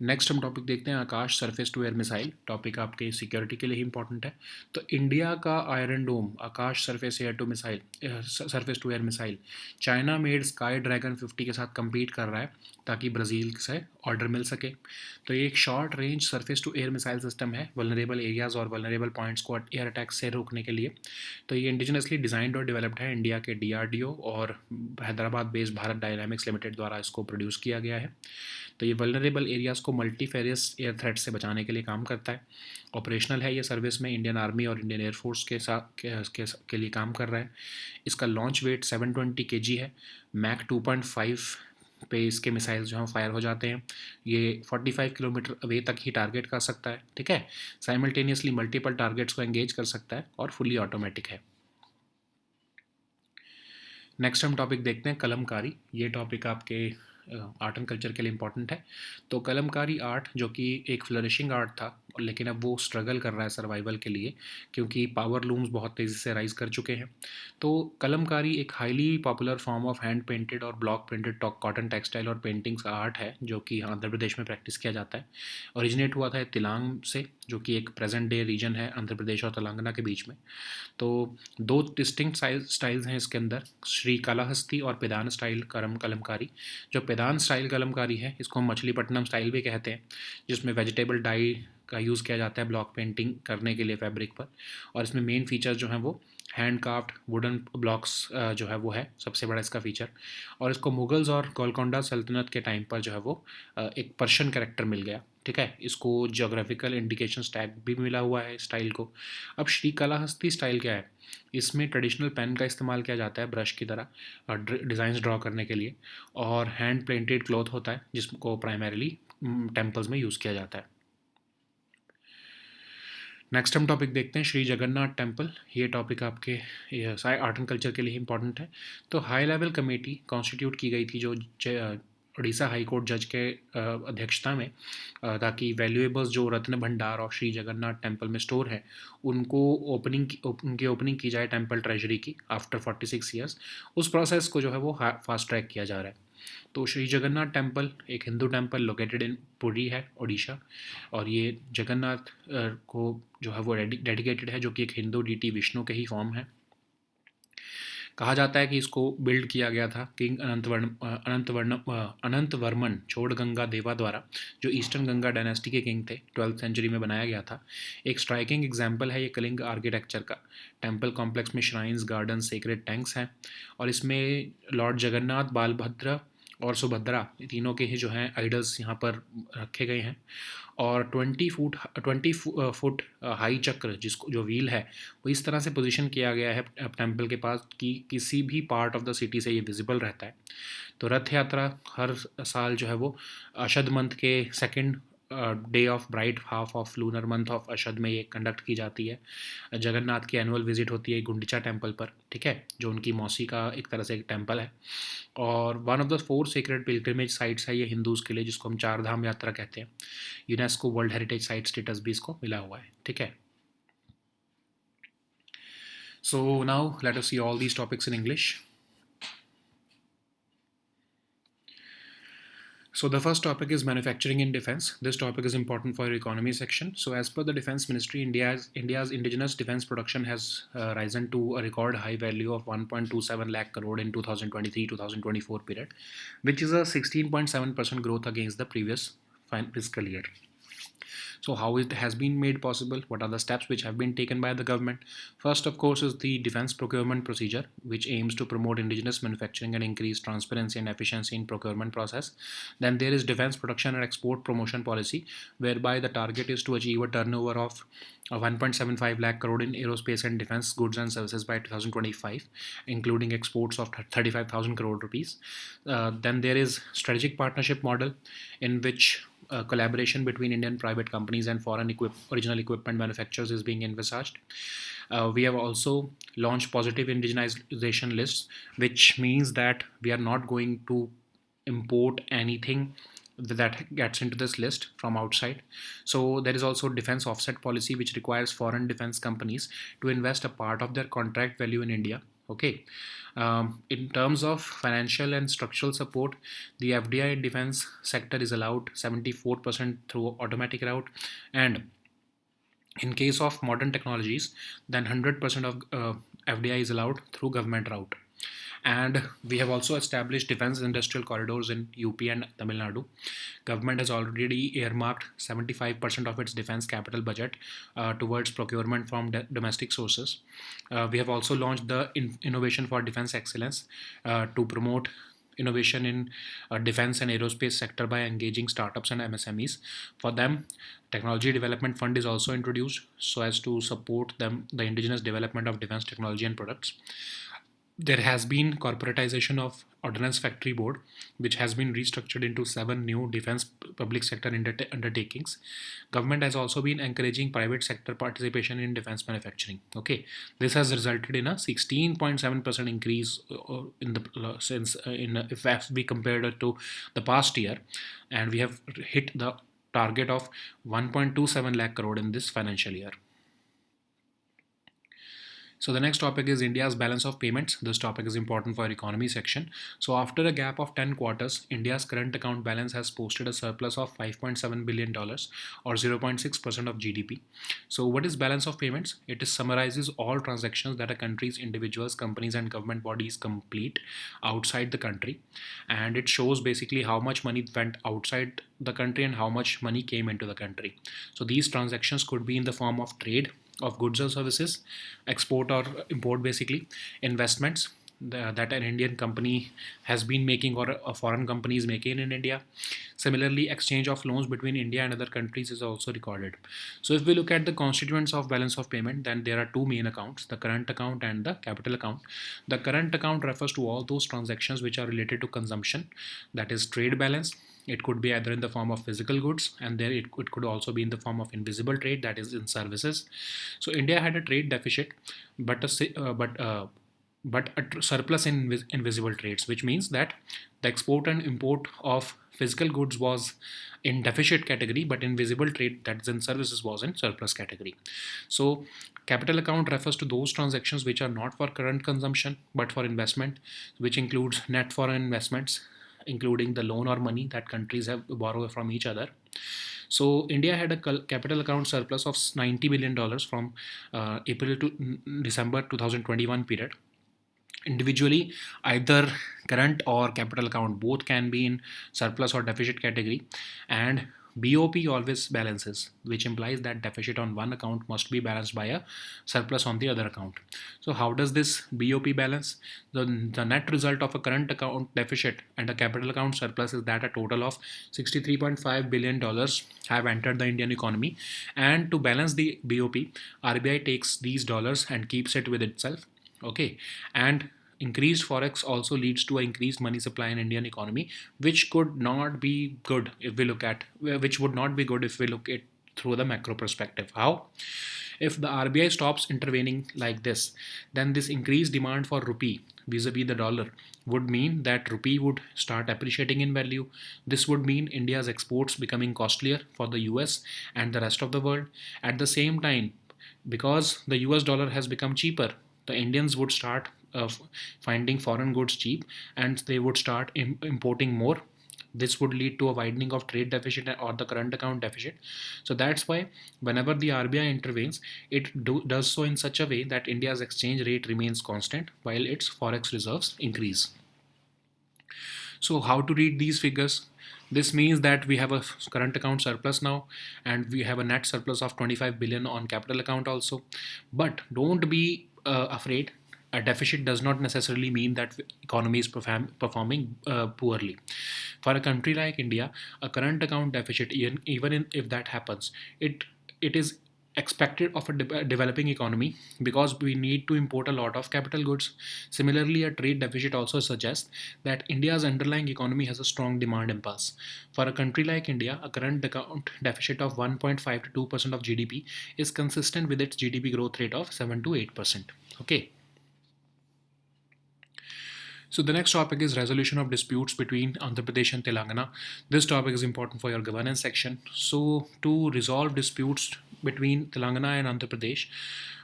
नेक्स्ट हम टॉपिक देखते हैं Akash surface to air missile. Topic आपके सिक्योरिटी के लिए ही इंपॉर्टेंट है। तो इंडिया का Iron Dome Akash surface air to missile surface to air missile China made Sky Dragon 50 के साथ compete कर रहा है ताकि ब्राज़ील से ऑर्डर मिल सके। तो ये एक short range surface to air missile system है वल्नरेबल एरियाज़ और वल्नरेबल पॉइंट्स को एयर अटैक से रोकने के लिए। तो ये इंडिजिनसली डिज़ाइंड और डेवलप्ड है इंडिया के DRDO और Hyderabad based Bharat Dynamics Limited द्वारा इसको प्रोड्यूस किया गया है। तो ये वल्नरेबल एरियाज़ को मल्टीफेरियस एयर थ्रेट से बचाने के लिए काम करता है। ऑपरेशनल है ये सर्विस में इंडियन आर्मी और इंडियन एयरफोर्स के साथ के लिए काम कर रहा है। इसका लॉन्च वेट 720 kg है। मैक 2.5 पे इसके मिसाइल्स जो हैं फायर हो जाते हैं। ये 45 किलोमीटर अवे तक ही टारगेट कर सकता है, ठीक है। साइमल्टेनियसली मल्टीपल टारगेट्स को एंगेज कर सकता है और फुली ऑटोमेटिक है। नेक्स्ट हम टॉपिक देखते हैं कलमकारी। ये टॉपिक आपके आर्ट एंड कल्चर के लिए इंपॉर्टेंट है। तो कलमकारी आर्ट जो कि एक फ्लरिशिंग आर्ट था लेकिन अब वो स्ट्रगल कर रहा है सर्वाइवल के लिए क्योंकि पावर लूम्स बहुत तेज़ी से राइज कर चुके हैं। तो कलमकारी एक highly popular form of hand painted और ब्लॉक प्रिंटेड कॉटन टेक्सटाइल और पेंटिंग्स का आर्ट है जो कि आंध्र प्रदेश में प्रैक्टिस किया जाता है। ओरिजिनेट हुआ था तिलांग से जो कि एक प्रेजेंट डे रीजन है आंध्र प्रदेश और तेलंगाना के बीच में। तो दो डिस्टिंक्ट स्टाइल्स हैं इसके अंदर, श्री कालाहस्ती और पिदान स्टाइल कलमकारी। जो पिदान स्टाइल कलमकारी है इसको हम मछलीपट्टनम स्टाइल भी कहते हैं, जिसमें वेजिटेबल डाई का यूज़ किया जाता है ब्लॉक पेंटिंग करने के लिए फैब्रिक पर। और इसमें मेन फीचर जो हैं वो हैंड क्राफ्ट वुडन ब्लॉक्स जो है वो है सबसे बड़ा इसका फीचर। और इसको मुगल्स और गोलकोंडा सल्तनत के टाइम पर जो है वो एक पर्शियन कैरेक्टर मिल गया, ठीक है। इसको जोग्राफिकल इंडिकेशन टैग भी मिला हुआ है स्टाइल को। अब श्री कालाहस्ती स्टाइल क्या है, इसमें ट्रेडिशनल पेन का इस्तेमाल किया जाता है ब्रश की तरह डिज़ाइंस ड्रॉ करने के लिए, और हैंड पेंटेड क्लॉथ होता है जिसको प्राइमरीली टेम्पल्स में यूज़ किया जाता है। नेक्स्ट हम टॉपिक देखते हैं श्री जगन्नाथ टेम्पल। ये टॉपिक आपके आर्ट एंड कल्चर के लिए इंपॉर्टेंट है। तो हाई लेवल कमेटी कॉन्स्टिट्यूट की गई थी जो उड़ीसा हाई कोर्ट जज के अध्यक्षता में, ताकि वैल्यूएबल्स जो रत्न भंडार और श्री जगन्नाथ टेम्पल में स्टोर है उनको उनकी ओपनिंग की जाए टेम्पल ट्रेजरी की आफ्टर 46 ईयर्स। उस प्रोसेस को जो है वो फास्ट ट्रैक किया जा रहा है। तो श्री जगन्नाथ टेम्पल एक Hindu temple located in Puri है उड़ीसा, और ये जगन्नाथ को जो है वो डेडिकेटेड है, जो कि एक हिंदू डीटी विष्णु के ही फॉर्म है। कहा जाता है कि इसको बिल्ड किया गया था किंग अनंत वर्मन छोड़ गंगा देवा द्वारा, जो ईस्टर्न गंगा डायनेस्टी के किंग थे। 12th सेंचुरी में बनाया गया था। एक स्ट्राइकिंग एग्जाम्पल है ये कलिंग आर्किटेक्चर का। टेम्पल कॉम्प्लेक्स में श्राइन्स, गार्डन, सेक्रेड टैंक्स हैं, और इसमें लॉर्ड जगन्नाथ, बालभद्र और सुभद्रा तीनों के ही जो हैं आइडल्स यहाँ पर रखे गए हैं। और 20 फुट हाई चक्र जिसको जो व्हील है वो इस तरह से पोजीशन किया गया है टेम्पल के पास कि किसी भी पार्ट ऑफ द सिटी से ये विजिबल रहता है। तो रथ यात्रा हर साल जो है वो अशद मंथ के second day of bright half of lunar month of Ashadh में ये कंडक्ट की जाती है। जगन्नाथ की एनुअल विजिट होती है गुंडीचा टेम्पल पर, ठीक है, जो उनकी मौसी का एक तरह से एक टेम्पल है। और one of the 4 sacred pilgrimage sites है ये हिंदूज़ के लिए, जिसको हम 4 धाम यात्रा कहते हैं। UNESCO world heritage site status भी इसको मिला हुआ है, ठीक है। So now let us see all these topics in English. So the first topic is manufacturing in defense. This topic is important for your economy section. So as per the Defense Ministry, India's indigenous defense production has risen to a record high value of 1.27 lakh crore in 2023-2024 period, which is a 16.7% growth against the previous fiscal year. So how it has been made possible? What are the steps which have been taken by the government? First, of course, is the defense procurement procedure, which aims to promote indigenous manufacturing and increase transparency and efficiency in procurement process. Then there is defense production and export promotion policy, whereby the target is to achieve a turnover of 1.75 lakh crore in aerospace and defense goods and services by 2025, including exports of 35,000 crore rupees. Then there is strategic partnership model, in which collaboration between Indian private companies and foreign original equipment manufacturers is being envisaged. We have also launched positive indigenization lists, which means that we are not going to import anything that gets into this list from outside. So there is also defense offset policy, which requires foreign defense companies to invest a part of their contract value in India Okay. In terms of financial and structural support, the FDI in defense sector is allowed 74% through automatic route, and in case of modern technologies, then 100% of FDI is allowed through government route. And we have also established defense industrial corridors in UP and Tamil Nadu. Government has already earmarked 75% of its defense capital budget towards procurement from domestic sources. We have also launched the Innovation for Defense Excellence to promote innovation in defense and aerospace sector by engaging startups and MSMEs. For them, technology development fund is also introduced so as to support them the indigenous development of defense technology and products. There has been corporatization of Ordnance Factory Board, which has been restructured into 7 new defense public sector undertakings. Government has also been encouraging private sector participation in defense manufacturing. Okay, this has resulted in a 16.7% increase in the since in if as we compared it to the past year, and we have hit the target of 1.27 lakh crore in this financial year. So the next topic is India's balance of payments. This topic is important for our economy section. So after a gap of 10 quarters, India's current account balance has posted a surplus of $5.7 billion dollars, or 0.6% of GDP. So what is balance of payments? It is summarizes all transactions that a country's individuals, companies and government bodies complete outside the country, and it shows basically how much money went outside the country and how much money came into the country. So these transactions could be in the form of trade of goods or services, export or import, basically, investments that an Indian company has been making or a foreign company is making in India. Similarly, exchange of loans between India and other countries is also recorded. So if we look at the constituents of balance of payment, then there are two main accounts, the current account and the capital account. The current account refers to all those transactions which are related to consumption, that is trade balance. It could be either in the form of physical goods, and there it could also be in the form of invisible trade, that is in services. So India had a trade deficit, but a surplus in invisible trades, which means that the export and import of physical goods was in deficit category, but invisible trade, that is in services, was in surplus category. So capital account refers to those transactions which are not for current consumption but for investment, which includes net foreign investments, including the loan or money that countries have borrowed from each other. So India had a capital account surplus of $90 billion dollars from April to December 2021 period. Individually, either current or capital account both can be in surplus or deficit category, and BOP always balances, which implies that deficit on one account must be balanced by a surplus on the other account. So how does this BOP balance? The net result of a current account deficit and a capital account surplus is that a total of $63.5 billion dollars have entered the Indian economy, and to balance the BOP, RBI takes these dollars and keeps it with itself. Okay, and increased forex also leads to an increased money supply in Indian economy, which could not be good if we look at which would not be good if we look at through the macro perspective. How? If the RBI stops intervening like this, then this increased demand for rupee vis-a-vis the dollar would mean that rupee would start appreciating in value. This would mean India's exports becoming costlier for the US and the rest of the world. At the same time, because the US dollar has become cheaper, the Indians would start finding foreign goods cheap, and they would start importing more. This would lead to a widening of trade deficit or the current account deficit. So that's why whenever the RBI intervenes, it does so in such a way that India's exchange rate remains constant while its forex reserves increase. So how to read these figures? This means that we have a current account surplus now, and we have a net surplus of 25 billion on capital account also. But don't be afraid. A deficit does not necessarily mean that economy is performing poorly. For a country like India, a current account deficit, if that happens, it is expected of a developing economy because we need to import a lot of capital goods. Similarly, a trade deficit also suggests that India's underlying economy has a strong demand impulse. For a country like India, a current account deficit of 1.5 to 2% of GDP is consistent with its GDP growth rate of 7 to 8%. Okay. So the next topic is resolution of disputes between Andhra Pradesh and Telangana. This topic is important for your governance section. So to resolve disputes between Telangana and Andhra Pradesh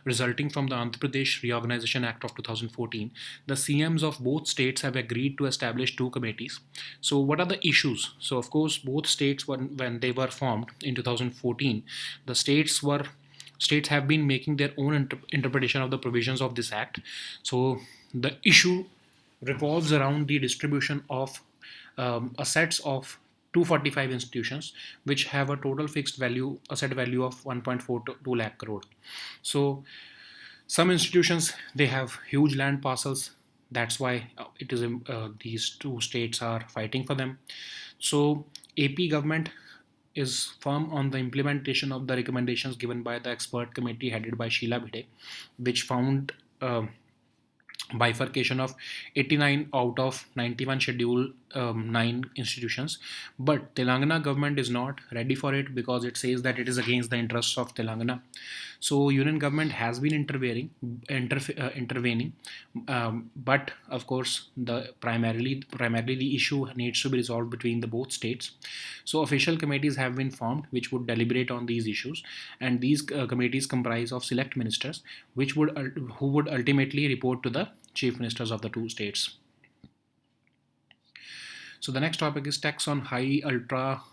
resulting from the Andhra Pradesh Reorganization Act of 2014, the CMs of both states have agreed to establish two committees. So what are the issues? So of course both states when they were formed in 2014, the states have been making their own interpretation of the provisions of this act. So the issue revolves around the distribution of assets of 245 institutions which have a total fixed value asset value of 1.42 lakh crore. So some institutions they have huge land parcels. That's why it is these two states are fighting for them. So AP government is firm on the implementation of the recommendations given by the expert committee headed by Sheila Bhide, which found bifurcation of 89 out of 91 schedule 9 institutions. But Telangana government is not ready for it because it says that it is against the interests of Telangana. So union government has been intervening, but of course the primarily the issue needs to be resolved between the both states. So official committees have been formed which would deliberate on these issues, and these committees comprise of select ministers which would who would ultimately report to the chief ministers of the two states. So the next topic is tax on ultra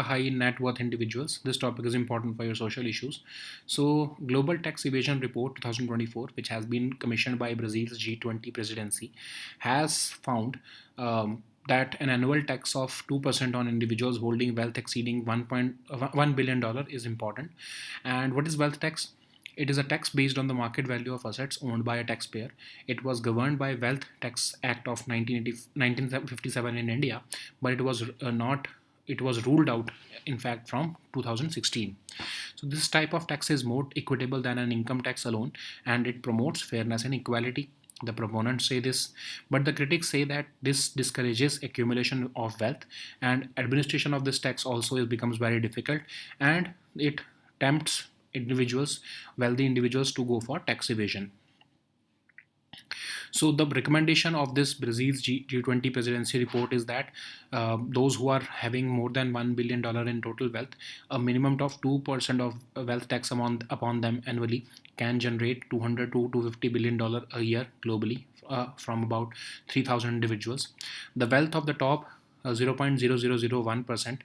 high net worth individuals. This topic is important for your social issues. So Global Tax Evasion Report 2024, which has been commissioned by Brazil's G20 presidency, has found that an annual tax of 2% on individuals holding wealth exceeding $1 billion is important. And what is wealth tax? It is a tax based on the market value of assets owned by a taxpayer. It was governed by Wealth Tax Act of 1957 in India, but it was not. It was ruled out, in fact, from 2016. So this type of tax is more equitable than an income tax alone, and it promotes fairness and equality. The proponents say this, but the critics say that this discourages accumulation of wealth, and administration of this tax also becomes very difficult, and it tempts wealthy individuals, to go for tax evasion. So the recommendation of this Brazil's G20 presidency report is that those who are having more than $1 billion in total wealth, a minimum of 2% of wealth tax upon them annually can generate $200 to $250 billion a year globally from about 3,000 individuals. The wealth of the top 0.0001%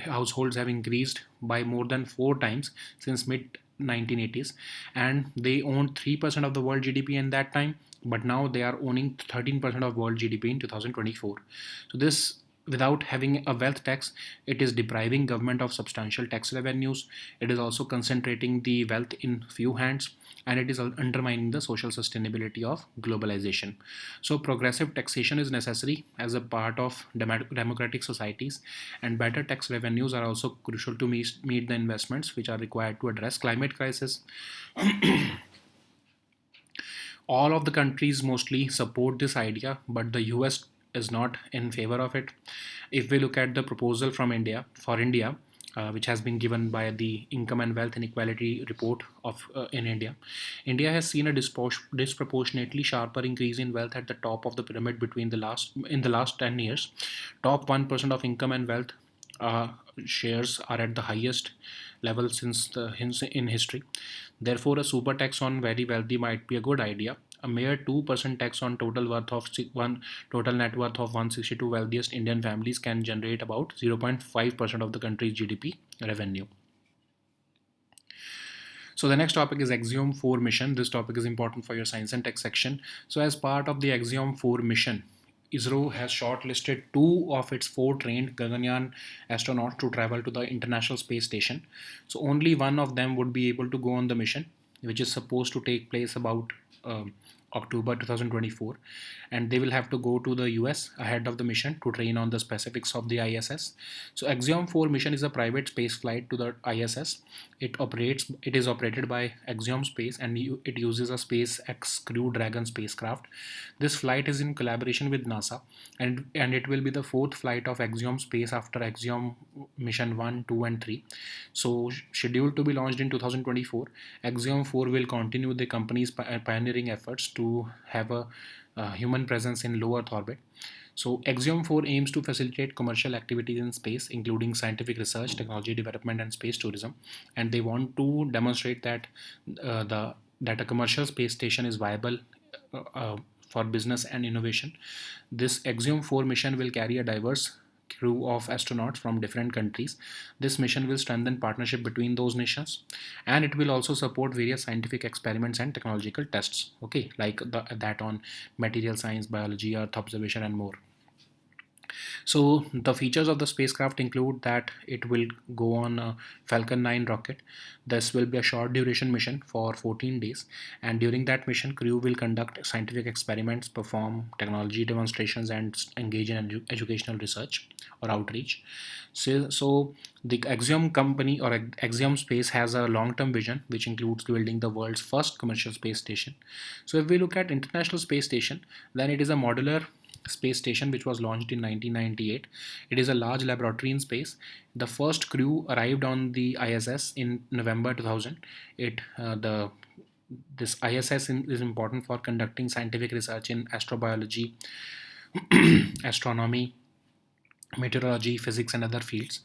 households have increased by more than 4 times since mid 1980s, and they owned 3% of the world GDP in that time, but now they are owning 13% of world GDP in 2024. So this, without having a wealth tax, it is depriving government of substantial tax revenues. It is also concentrating the wealth in few hands, and it is undermining the social sustainability of globalization. So progressive taxation is necessary as a part of democratic societies, and better tax revenues are also crucial to meet the investments which are required to address climate crisis. All of the countries mostly support this idea, but the US is not in favor of it. If we look at the proposal from India, which has been given by the Income and Wealth Inequality Report of in India, India has seen a disproportionately sharper increase in wealth at the top of the pyramid in the last 10 years. Top 1% of income and wealth uh, shares are at the highest level in history. Therefore, a super tax on very wealthy might be a good idea. A mere 2% tax on total net worth of 162 wealthiest Indian families can generate about 0.5% of the country's GDP revenue. So the next topic is Axiom 4 mission. This topic is important for your science and tech section. So as part of the Axiom 4 mission, ISRO has shortlisted 2 of its 4 trained Gaganyaan astronauts to travel to the International Space Station. So only one of them would be able to go on the mission, which is supposed to take place about October 2024, and they will have to go to the US ahead of the mission to train on the specifics of the ISS. So Axiom 4 mission is a private space flight to the ISS. It is operated by Axiom Space, and it uses a SpaceX Crew Dragon spacecraft. This flight is in collaboration with NASA, and it will be the 4th flight of Axiom Space after Axiom Mission 1, 2, and 3. So scheduled to be launched in 2024, Axiom 4 will continue the company's pioneering efforts to have a human presence in low Earth orbit. So Axiom 4 aims to facilitate commercial activities in space, including scientific research, technology development, and space tourism. And they want to demonstrate that that a commercial space station is viable for business and innovation. This Axiom 4 mission will carry a diverse crew of astronauts from different countries. This mission will strengthen partnership between those nations, and it will also support various scientific experiments and technological tests. Okay, like that on material science, biology, Earth observation, and more. So the features of the spacecraft include that it will go on a Falcon 9 rocket. This will be a short duration mission for 14 days, and during that mission, crew will conduct scientific experiments, perform technology demonstrations, and engage in educational research or outreach. So the Axiom company or Axiom Space has a long-term vision which includes building the world's first commercial space station. So if we look at International Space Station, then it is a modular space station which was launched in 1998. It is a large laboratory in space. The first crew arrived on the ISS in November 2000. It the This ISS is important for conducting scientific research in astrobiology, astronomy, meteorology, physics, and other fields.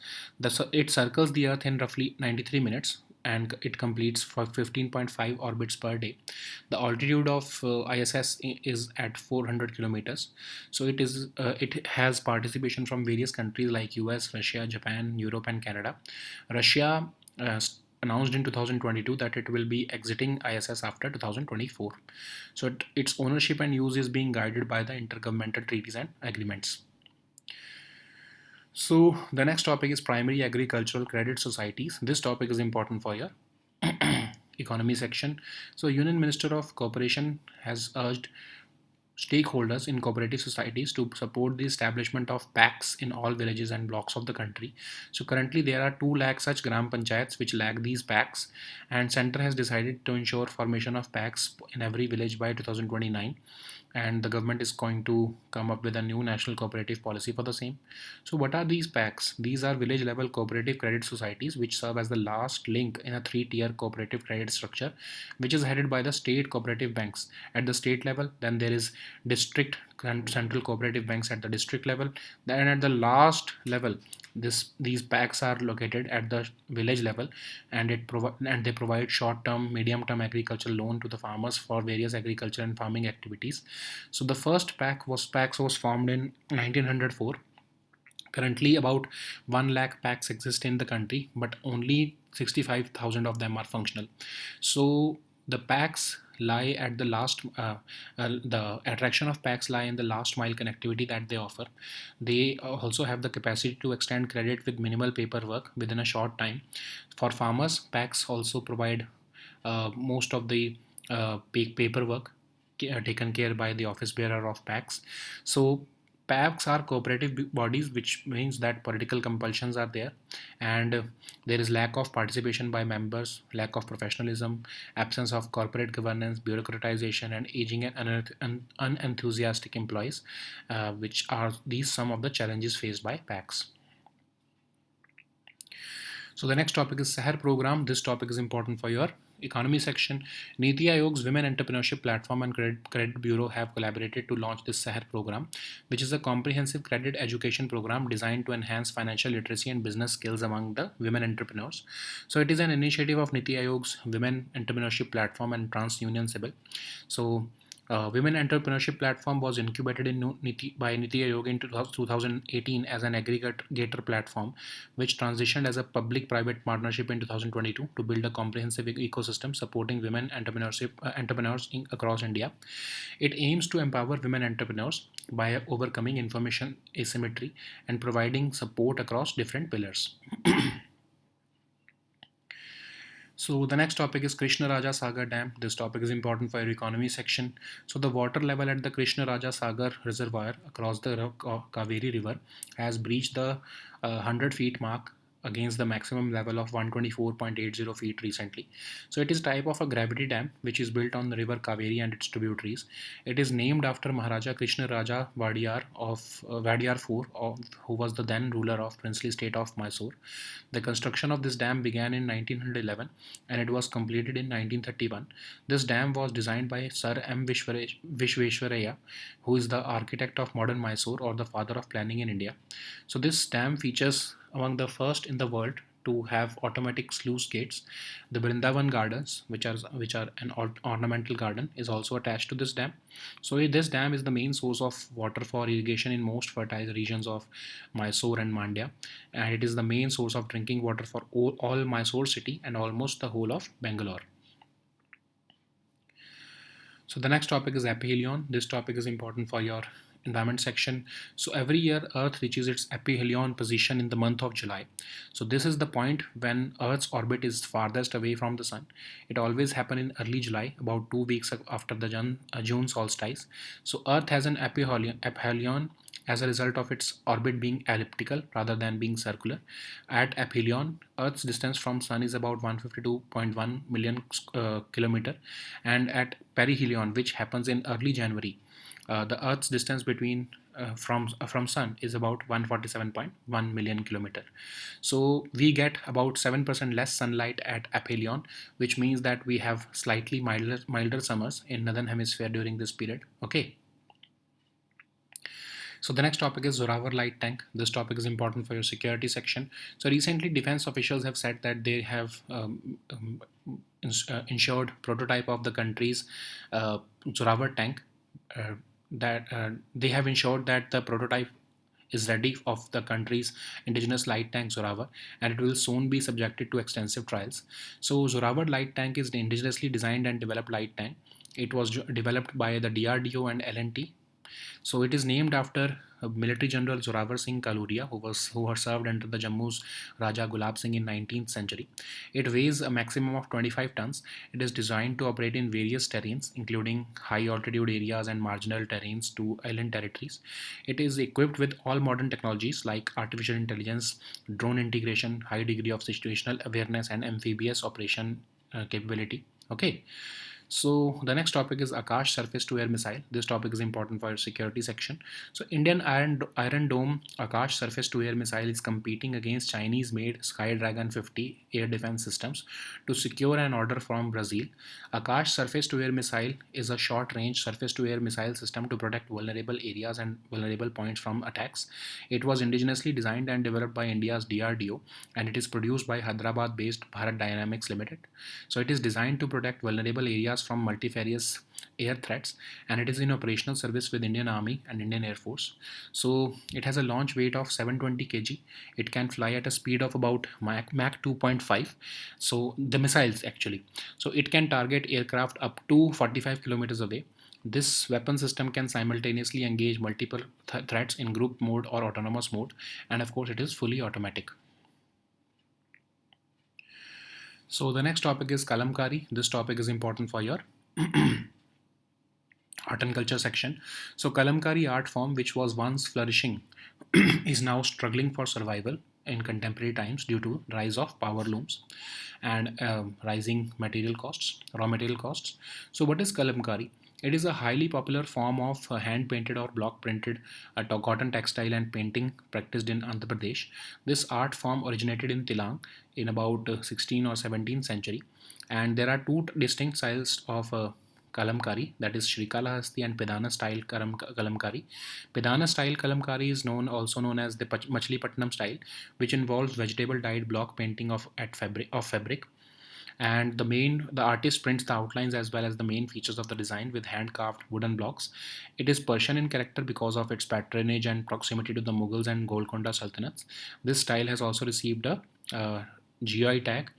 It circles the Earth in roughly 93 minutes, and it completes for 15.5 orbits per day. The altitude of ISS is at 400 kilometers. So it has participation from various countries like US, Russia, Japan, Europe, and Canada. Russia announced in 2022 that it will be exiting ISS after 2024. So its ownership and use is being guided by the intergovernmental treaties and agreements. So the next topic is primary agricultural credit societies. This topic is important for your economy section. So Union Minister of Cooperation has urged stakeholders in cooperative societies to support the establishment of packs in all villages and blocks of the country. So currently there are 2 lakh such gram panchayats which lack these packs, and center has decided to ensure formation of packs in every village by 2029, and the government is going to come up with a new national cooperative policy for the same. So what are these packs? These are village level cooperative credit societies which serve as the last link in a 3-tier cooperative credit structure, which is headed by the state cooperative banks at the state level. Then there is district and central cooperative banks at the district level. Then at the last level, these packs are located at the village level, and they provide short term, medium term agricultural loan to the farmers for various agriculture and farming activities. So the first packs was formed in 1904. Currently about 1 lakh packs exist in the country, but only 65,000 of them are functional. So the packs lie at the attraction of packs lie in the last mile connectivity that they offer. They also have the capacity to extend credit with minimal paperwork within a short time. For farmers, packs also provide most of the paperwork taken care by the office bearer of packs. So PACs are cooperative bodies, which means that political compulsions are there, and there is lack of participation by members, lack of professionalism, absence of corporate governance, bureaucratization, and aging and unenthusiastic employees, which are these some of the challenges faced by PACs. So the next topic is Seher program. This topic is important for your economy section. Niti Aayog's Women Entrepreneurship Platform and Credit Bureau have collaborated to launch this Seher program, which is a comprehensive credit education program designed to enhance financial literacy and business skills among the women entrepreneurs. So it is an initiative of Niti Aayog's Women Entrepreneurship Platform and TransUnion CIBIL. So Women Entrepreneurship Platform was incubated by Niti Aayog in 2018 as an aggregator platform, which transitioned as a public-private partnership in 2022 to build a comprehensive ecosystem supporting women entrepreneurs across India. It aims to empower women entrepreneurs by overcoming information asymmetry and providing support across different pillars. So the next topic is Krishna Raja Sagar Dam. This topic is important for your economy section. So the water level at the Krishna Raja Sagar Reservoir across the Kaveri River has breached the 100 feet mark against the maximum level of 124.80 feet recently. So it is type of a gravity dam which is built on the river Kaveri and its tributaries. It is named after Maharaja Krishna Raja Wadiyar of Wadiyar IV, who was the then ruler of princely state of Mysore. The construction of this dam began in 1911 and it was completed in 1931. This dam was designed by Sir M. Vishveshwaraya, who is the architect of modern Mysore or the father of planning in India. So this dam features among the first in the world to have automatic sluice gates. The Brindavan Gardens, which are an ornamental garden, is also attached to this dam. So this dam is the main source of water for irrigation in most fertile regions of Mysore and Mandya, and it is the main source of drinking water for all Mysore city and almost the whole of Bangalore. So the next topic is aphelion. This topic is important for your environment section. So every year Earth reaches its aphelion position in the month of July. So this is the point when Earth's orbit is farthest away from the sun. It always happens in early July, about 2 weeks after the June solstice. So Earth has an aphelion as a result of its orbit being elliptical rather than being circular. At aphelion, Earth's distance from Sun is about 152.1 million kilometer, and at perihelion, which happens in early January, the Earth's distance between from Sun is about 147.1 million kilometer. So we get about 7% less sunlight at aphelion, which means that we have slightly milder summers in northern hemisphere during this period. Okay. So the next topic is Zorawar light tank. This topic is important for your security section. So recently, defense officials have said that they have ensured prototype of the country's Zorawar tank. That they have ensured that the prototype is ready of the country's indigenous light tank Zorawar, and it will soon be subjected to extensive trials. So Zorawar light tank is the indigenously designed and developed light tank. It was developed by the DRDO and L&T. So it is named after Military General Zorawar Singh Kaluria, who served under the Jammu's Raja Gulab Singh in 19th century. It weighs a maximum of 25 tons. It is designed to operate in various terrains, including high altitude areas and marginal terrains to island territories. It is equipped with all modern technologies like artificial intelligence, drone integration, high degree of situational awareness, and amphibious operation capability. Okay. So the next topic is Akash surface to air missile. This topic is important for your security section. So Indian Iron Dome Akash surface to air missile is competing against Chinese made Skydragon 50 air defense systems to secure an order from Brazil. Akash surface to air missile is a short range surface to air missile system to protect vulnerable areas and vulnerable points from attacks. It was indigenously designed and developed by India's DRDO, and it is produced by Hyderabad based Bharat Dynamics Limited. So it is designed to protect vulnerable areas from multifarious air threats, and it is in operational service with Indian Army and Indian Air Force. So it has a launch weight of 720 kg. It can fly at a speed of about Mach 2.5. So the missiles actually. So it can target aircraft up to 45 kilometers away. This weapon system can simultaneously engage multiple threats in group mode or autonomous mode, and of course it is fully automatic. So the next topic is Kalamkari. This topic is important for your art and culture section. So Kalamkari art form, which was once flourishing, is now struggling for survival in contemporary times due to rise of power looms and rising raw material costs. So what is Kalamkari? It is a highly popular form of hand painted or block printed cotton textile and painting practiced in Andhra Pradesh. This art form originated in Tilang in about 16th or 17th century, and there are two distinct styles of Kalamkari, that is Srikalahasti and Pedana style Kalamkari. Pedana style Kalamkari is also known as the Machilipatnam style, which involves vegetable dyed block painting of fabric, and the artist prints the outlines as well as the main features of the design with hand carved wooden blocks. It is Persian in character because of its patronage and proximity to the Mughals and Golconda Sultanates. This style has also received a GI tag.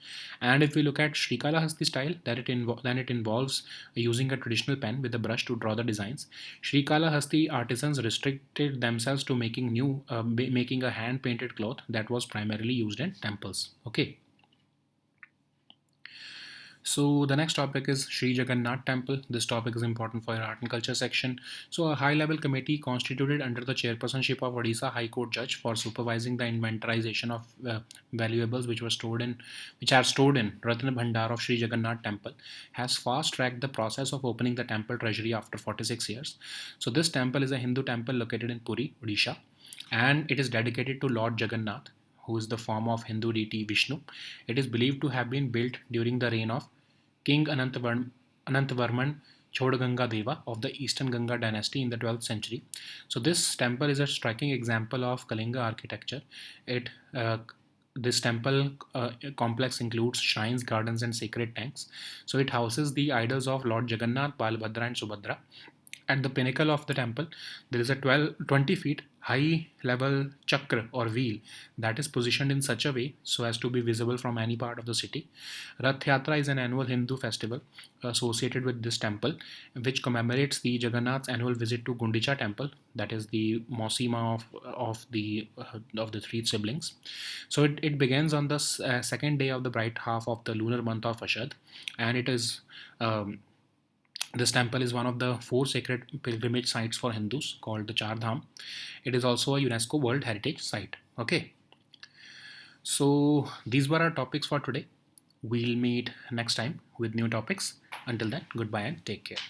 And if we look at Srikalahasti style, then it involves using a traditional pen with a brush to draw the designs. Srikalahasti artisans restricted themselves to making a hand painted cloth that was primarily used in temples. Okay. So the next topic is Sri Jagannath Temple. This topic is important for your art and culture section. So a high-level committee constituted under the chairpersonship of Odisha High Court judge for supervising the inventorization of valuables which are stored in Ratna Bhandar of Sri Jagannath Temple has fast-tracked the process of opening the temple treasury after 46 years. So this temple is a Hindu temple located in Puri, Odisha, and it is dedicated to Lord Jagannath, who is the form of Hindu deity Vishnu. It is believed to have been built during the reign of King Anantavarman Chodganga Deva of the Eastern Ganga dynasty in the 12th century. So this temple is a striking example of Kalinga architecture. It This temple complex includes shrines, gardens, and sacred tanks. So it houses the idols of Lord Jagannath, Balbhadra, and Subhadra. At the pinnacle of the temple, there is a 20 feet high level chakra or wheel that is positioned in such a way so as to be visible from any part of the city. Rath Yatra is an annual Hindu festival associated with this temple, which commemorates the Jagannath's annual visit to Gundicha temple, that is the Mausima of the three siblings. So it begins on the second day of the bright half of the lunar month of Ashad, and it is um, this temple is one of the four sacred pilgrimage sites for Hindus called the Char Dham. It is also a UNESCO World Heritage Site. Okay, so these were our topics for today. We'll meet next time with new topics. Until then, goodbye and take care.